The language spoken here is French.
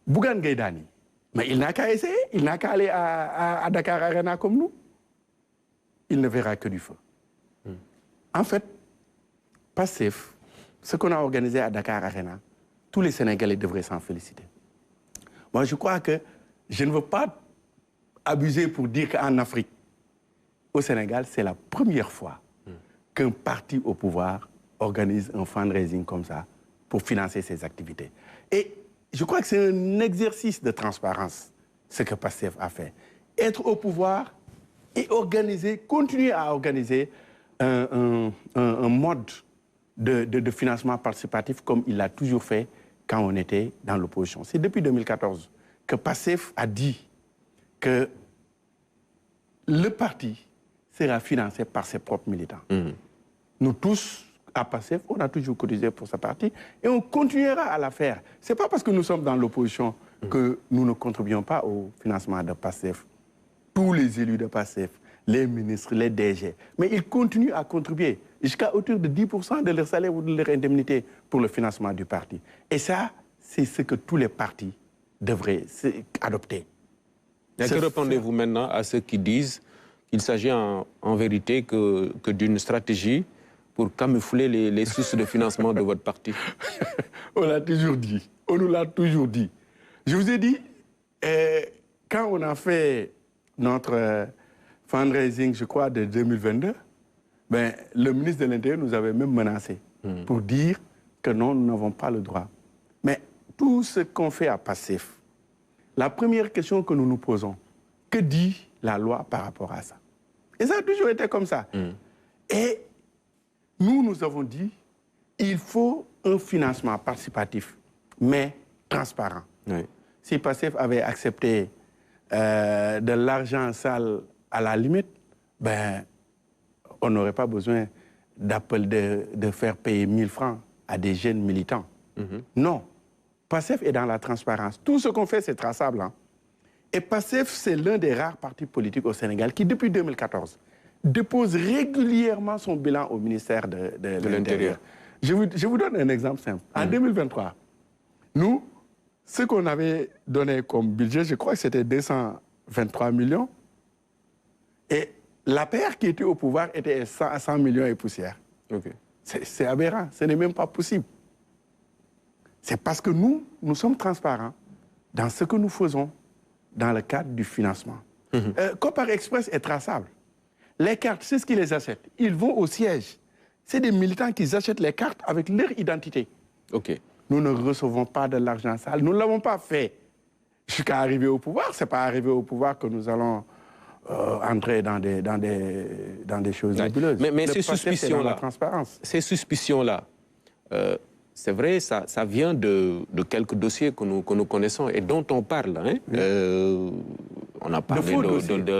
Bougane Gueye Dany, mais il n'a qu'à essayer, il n'a qu'à aller à Dakar Arena comme nous. Il ne verra que du feu. En fait, Pastef, ce qu'on a organisé à Dakar Arena, tous les Sénégalais devraient s'en féliciter. Moi, je crois que je ne veux pas abuser pour dire qu'en Afrique, au Sénégal, c'est la première fois qu'un parti au pouvoir organise un fundraising comme ça pour financer ses activités. Et je crois que c'est un exercice de transparence, ce que Pastef a fait. Être au pouvoir et organiser, continuer à organiser un mode de financement participatif comme il l'a toujours fait quand on était dans l'opposition. C'est depuis 2014 que Pastef a dit que le parti sera financé par ses propres militants. Nous tous, à Pastef, on a toujours cotisé pour ce parti et on continuera à la faire. Ce n'est pas parce que nous sommes dans l'opposition que nous ne contribuons pas au financement de Pastef. Tous les élus de Pastef, les ministres, les DG, mais ils continuent à contribuer jusqu'à hauteur de 10% de leur salaire ou de leur indemnité pour le financement du parti. Et ça, c'est ce que tous les partis devraient adopter. Et que répondez-vous maintenant à ceux qui disent qu'il s'agit en vérité que d'une stratégie pour camoufler les sources de financement de votre parti? On l'a toujours dit. On nous l'a toujours dit. Je vous ai dit, quand on a fait notre fundraising, je crois, de 2022, ben, le ministre de l'Intérieur nous avait même menacé pour dire que non, nous n'avons pas le droit. Mais tout ce qu'on fait à Pastef, la première question que nous nous posons, que dit la loi par rapport à ça? Et ça a toujours été comme ça. Et nous avons dit, il faut un financement participatif, mais transparent. Oui. Si Pastef avait accepté de l'argent sale à la limite, ben, on n'aurait pas besoin de faire payer 1000 francs à des jeunes militants. Non. Pastef est dans la transparence. Tout ce qu'on fait, c'est traçable. Hein. Et Pastef, c'est l'un des rares partis politiques au Sénégal qui, depuis 2014, dépose régulièrement son bilan au ministère de l'Intérieur. Je vous donne un exemple simple. En 2023, nous, ce qu'on avait donné comme budget, je crois que c'était 223 millions. Et l'APR qui était au pouvoir était à 100 millions et poussière. Okay. C'est aberrant, ce n'est même pas possible. C'est parce que nous sommes transparents dans ce que nous faisons dans le cadre du financement. Copar Express est traçable. Les cartes, c'est ce qu'ils les achètent. Ils vont au siège. C'est des militants qui achètent les cartes avec leur identité. Okay. Nous ne recevons pas de l'argent sale. Nous ne l'avons pas fait jusqu'à arriver au pouvoir. Ce n'est pas arrivé au pouvoir que nous allons entrer dans des choses nébuleuses. Mais ces suspicions-là, ces suspicions-là, c'est vrai, ça vient de quelques dossiers que nous connaissons et dont on parle. Hein. On a parlé de